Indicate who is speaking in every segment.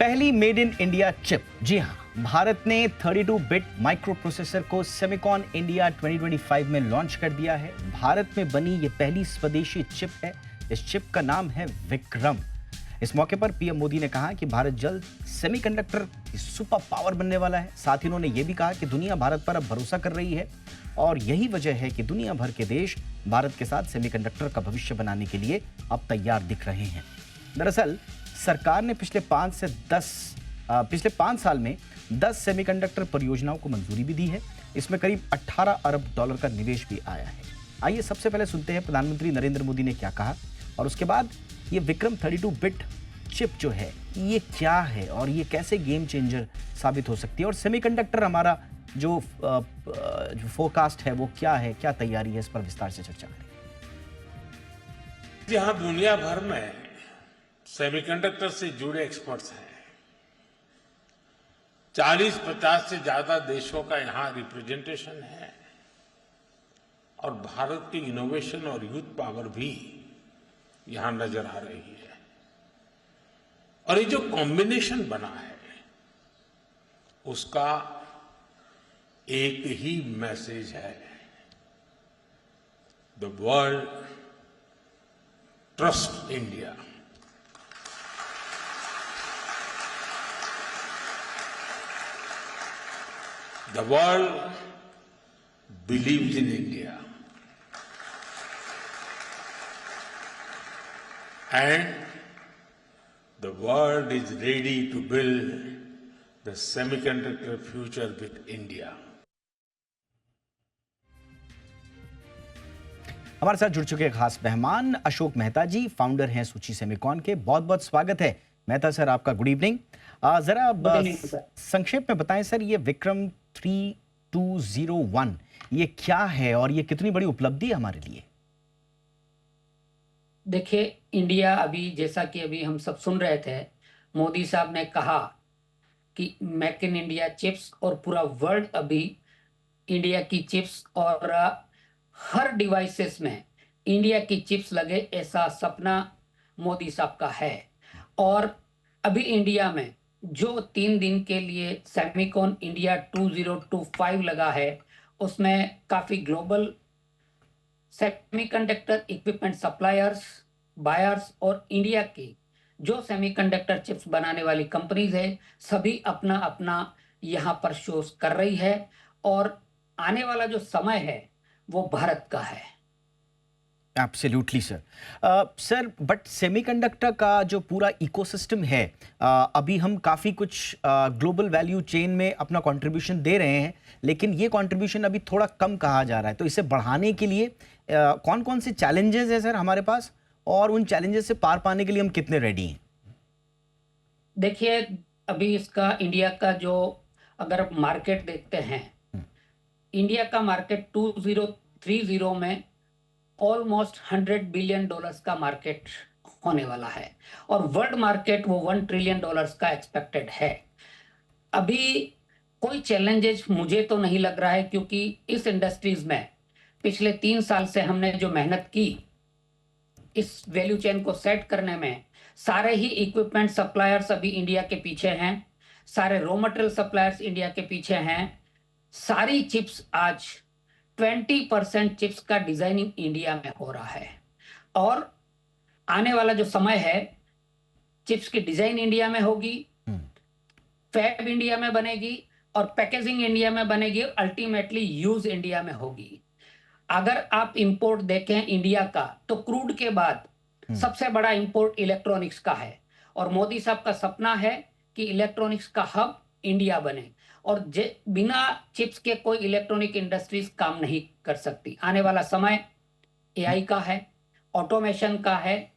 Speaker 1: पहली made in India chip. जी हाँ, भारत ने 32 बिट माइक्रो प्रोसेसर को सेमिकॉन इंडिया 2025 में लॉन्च कर दिया है। भारत में बनी ये पहली स्वदेशी चिप है। इस चिप का नाम है विक्रम। इस मौके पर पीएम मोदी ने कहा कि भारत जल्द सेमीकंडक्टर सुपर पावर बनने वाला है। साथ ही उन्होंने ये भी कहा कि दुनिया भारत पर अब भरोसा कर रही है और यही वजह है कि दुनिया भर के देश भारत के साथ सेमीकंडक्टर का भविष्य बनाने के लिए अब तैयार दिख रहे हैं। दरअसल सरकार ने पिछले 5 साल में 10 सेमीकंडक्टर परियोजनाओं को मंजूरी भी दी है। इसमें करीब 18 अरब डॉलर का निवेश भी आया है। आइए सबसे पहले सुनते हैं प्रधानमंत्री नरेंद्र मोदी ने क्या कहा और उसके बाद ये विक्रम 32 बिट चिप जो है ये क्या है और ये कैसे गेम चेंजर साबित हो सकती है और सेमीकंडक्टर हमारा जो फोरकास्ट है वो क्या है, क्या तैयारी है, इस पर विस्तार से चर्चा करें।
Speaker 2: जहां दुनिया भर में सेमीकंडक्टर से जुड़े एक्सपर्ट्स हैं, 40-50 से ज्यादा देशों का यहां रिप्रेजेंटेशन है और भारत की इनोवेशन और यूथ पावर भी यहां नजर आ रही है। और ये जो कॉम्बिनेशन बना है उसका एक ही मैसेज है, the world trust India. The world believes in India and the world is ready to build the semiconductor future with India.
Speaker 1: हमारे साथ जुड़ चुके खास मेहमान अशोक मेहता जी, फाउंडर हैं सूची सेमिकॉन के। बहुत बहुत स्वागत है मेहता सर आपका। Good evening. जरा संक्षेप में बताएं सर, ये विक्रम 3201 ये क्या है और ये कितनी बड़ी उपलब्धि है हमारे लिए?
Speaker 3: देखिए, इंडिया अभी जैसा कि अभी हम सब सुन रहे थे, मोदी साहब ने कहा कि मेक इन इंडिया चिप्स और पूरा वर्ल्ड अभी इंडिया की चिप्स और हर डिवाइसेस में इंडिया की चिप्स लगे, ऐसा सपना मोदी साहब का है। और अभी इंडिया में जो 3 दिन के लिए सेमिकॉन इंडिया 2025 लगा है, उसमें काफी global semiconductor equipment suppliers, buyers और इंडिया की जो सेमीकंडक्टर चिप्स बनाने वाली कंपनीज है, सभी अपना अपना यहाँ पर शोज कर रही है और आने वाला जो समय है वो भारत का है।
Speaker 1: Absolutely sir. Sir, but semiconductor का जो पूरा इकोसिस्टम है, अभी हम काफ़ी कुछ ग्लोबल वैल्यू चेन में अपना कंट्रीब्यूशन दे रहे हैं, लेकिन ये कंट्रीब्यूशन अभी थोड़ा कम कहा जा रहा है। तो इसे बढ़ाने के लिए कौन कौन से चैलेंजेस हैं सर हमारे पास और उन चैलेंजेस से पार पाने के लिए हम कितने रेडी हैं?
Speaker 3: देखिए, अभी इसका इंडिया का जो अगर आप मार्केट देखते हैं, इंडिया का मार्केट 2030 में ऑलमोस्ट $100 बिलियन का मार्केट होने वाला है और वर्ल्ड मार्केट वो $1 ट्रिलियन का एक्सपेक्टेड है। अभी कोई चैलेंजेस मुझे तो नहीं लग रहा है, क्योंकि इस इंडस्ट्रीज में पिछले 3 साल से हमने जो मेहनत की इस वैल्यू चेन को सेट करने में, सारे ही इक्विपमेंट सप्लायर्स अभी इंडिया के पीछे हैं, सारे रॉ मटेरियल सप्लायर्स इंडिया के पीछे हैं। सारी चिप्स आज 20% चिप्स का डिजाइनिंग इंडिया में हो रहा है और आने वाला जो समय है, चिप्स की डिजाइन इंडिया में होगी, फैब इंडिया में बनेगी और पैकेजिंग इंडिया में बनेगी और अल्टीमेटली यूज इंडिया में होगी। अगर आप इंपोर्ट देखें इंडिया का, तो क्रूड के बाद सबसे बड़ा इंपोर्ट इलेक्ट्रॉनिक्स का है और मोदी साहब का सपना है कि इलेक्ट्रॉनिक्स का हब इंडिया बने और बिना चिप्स के कोई इलेक्ट्रॉनिक इंडस्ट्रीज काम नहीं कर सकती। आने वाला समय एआई का है, ऑटोमेशन का है।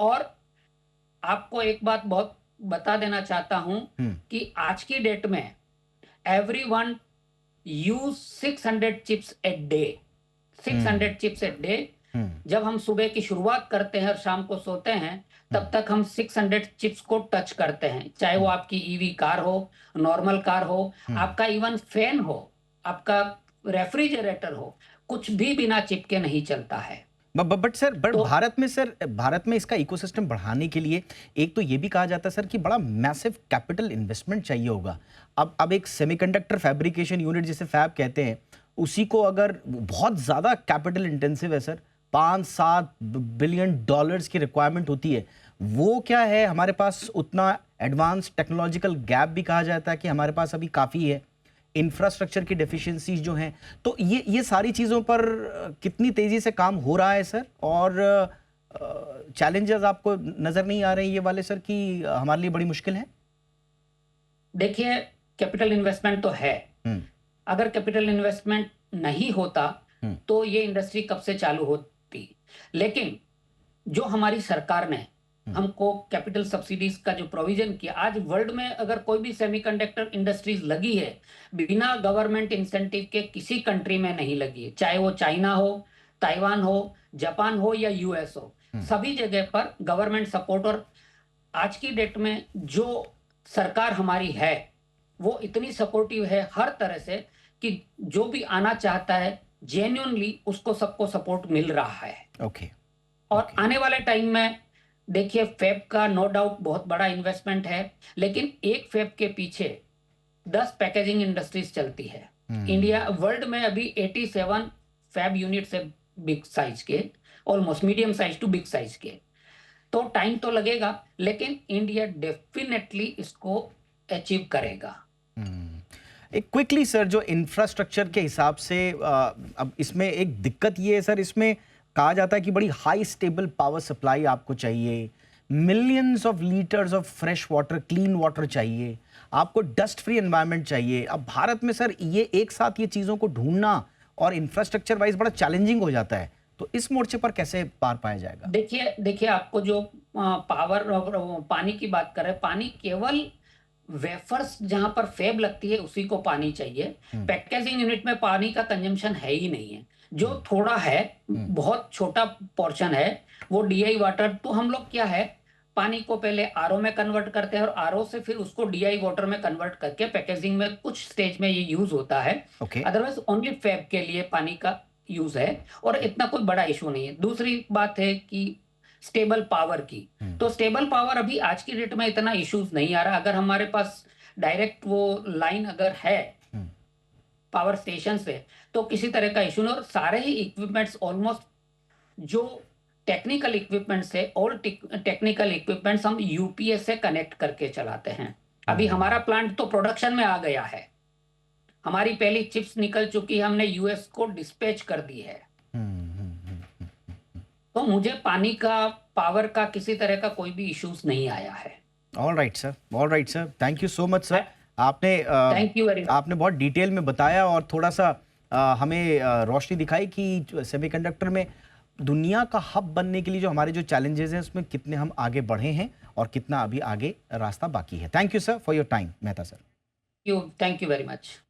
Speaker 3: और आपको एक बात बहुत बता देना चाहता हूं कि आज की डेट में everyone use 600 chips a day. 600 chips a day. जब हम सुबह की शुरुआत करते हैं और शाम को सोते हैं, तब तक हम 600 चिप्स को टच करते हैं, चाहे वो आपकी ईवी कार हो, नॉर्मल कार हो, आपका इवन फैन हो, आपका रेफ्रिजरेटर हो, कुछ भी बिना चिप के नहीं चलता है।
Speaker 1: बट सर
Speaker 3: तो
Speaker 1: भारत में इसका इकोसिस्टम बढ़ाने के लिए एक तो ये भी कहा जाता है सर कि बड़ा मैसिव कैपिटल इन्वेस्टमेंट चाहिए होगा। अब एक सेमीकंडक्टर फैब्रिकेशन यूनिट जिसे फैब कहते हैं, उसी को अगर बहुत ज़्यादा कैपिटल इंटेंसिव है सर, 5-7 बिलियन डॉलर्स की रिक्वायरमेंट होती है। वो क्या है, हमारे पास उतना एडवांस टेक्नोलॉजिकल गैप भी कहा जाता है कि हमारे पास अभी काफ़ी है, इंफ्रास्ट्रक्चर की डेफिशिएंसीज जो हैं। तो ये सारी चीज़ों पर कितनी तेज़ी से काम हो रहा है सर, और चैलेंजेस आपको नज़र नहीं आ रहे ये वाले सर कि हमारे लिए बड़ी मुश्किल है?
Speaker 3: देखिए, कैपिटल इन्वेस्टमेंट तो है। अगर कैपिटल इन्वेस्टमेंट नहीं होता तो ये इंडस्ट्री कब से चालू होती। लेकिन जो हमारी सरकार ने हमको कैपिटल सब्सिडीज का जो प्रोविजन किया, आज वर्ल्ड में अगर कोई भी सेमीकंडक्टर इंडस्ट्रीज लगी है बिना गवर्नमेंट इंसेंटिव के, किसी कंट्री में नहीं लगी है, चाहे वो चाइना हो, ताइवान हो, जापान हो या यूएस हो, सभी जगह पर गवर्नमेंट सपोर्ट। और आज की डेट में जो सरकार हमारी है वो इतनी सपोर्टिव है हर तरह से कि जो भी आना चाहता है जेन्युइनली उसको सबको सपोर्ट मिल रहा है।
Speaker 1: ओके।
Speaker 3: और आने वाले टाइम में देखिए, फैब का नो डाउट बहुत बड़ा इन्वेस्टमेंट है, लेकिन एक फैब के पीछे 10 पैकेजिंग इंडस्ट्रीज चलती है। इंडिया वर्ल्ड में अभी 87 फैब यूनिट्स है, बिग साइज के, almost medium size to big size के। तो टाइम तो लगेगा, लेकिन इंडिया डेफिनेटली इसको अचीव करेगा।
Speaker 1: एक क्विकली सर, जो इंफ्रास्ट्रक्चर के हिसाब से अब इसमें एक दिक्कत ये है सर, इसमें कहा जाता है कि बड़ी हाई स्टेबल पावर सप्लाई आपको चाहिए, millions of litres of fresh water, clean water चाहिए, आपको डस्ट फ्री एनवायरनमेंट चाहिए। अब भारत में सर ये एक साथ ये चीज़ों को ढूंढना और इंफ्रास्ट्रक्चर वाइज बड़ा चैलेंजिंग हो जाता है, तो इस मोर्चे पर कैसे पार पाया जाएगा?
Speaker 3: देखिए आपको जो पावर और पानी की बात करें, पानी केवल वेफर्स जहां पर फैब लगती है उसी को पानी चाहिए। पैकेजिंग यूनिट में पानी का कंजम्पशन है ही नहीं है। जो थोड़ा है, बहुत छोटा पोर्शन है, वो डीआई वाटर। तो हम लोग क्या है, पानी को पहले आरओ में कन्वर्ट करते हैं और आरओ से फिर उसको डीआई वाटर में कन्वर्ट करके पैकेजिंग में कुछ स्टेज में ये यूज होता है। अदरवाइज ओनली फैब के लिए पानी का यूज है और इतना कोई बड़ा इशू नहीं है। दूसरी बात है कि स्टेबल पावर की, तो स्टेबल पावर अभी आज की डेट में इतना इश्यूज नहीं आ रहा। अगर हमारे पास डायरेक्ट वो लाइन अगर है पावर स्टेशन से तो किसी तरह का इशू नहीं। और सारे ही इक्विपमेंट्स ऑलमोस्ट जो टेक्निकल इक्विपमेंट्स है, ऑल टेक्निकल इक्विपमेंट्स हम यूपीएस से कनेक्ट करके चलाते हैं। अभी हमारा प्लांट तो प्रोडक्शन में आ गया है, हमारी पहली चिप्स निकल चुकी है, हमने यूएस को डिस्पैच कर दी है। तो मुझे पानी का, पावर का किसी तरह का कोई भी इश्यूज नहीं आया है।
Speaker 1: All right sir, thank you so much sir.
Speaker 3: Thank you very much.
Speaker 1: आपने बहुत डिटेल में बताया और थोड़ा सा हमें रोशनी दिखाई कि सेमीकंडक्टर में दुनिया का हब बनने के लिए जो हमारे जो चैलेंजेस हैं उसमें कितने हम आगे बढ़े हैं और कितना अभी आगे रास्ता बाकी है। Thank you sir for your time, Mehta sir.
Speaker 3: Thank you very much.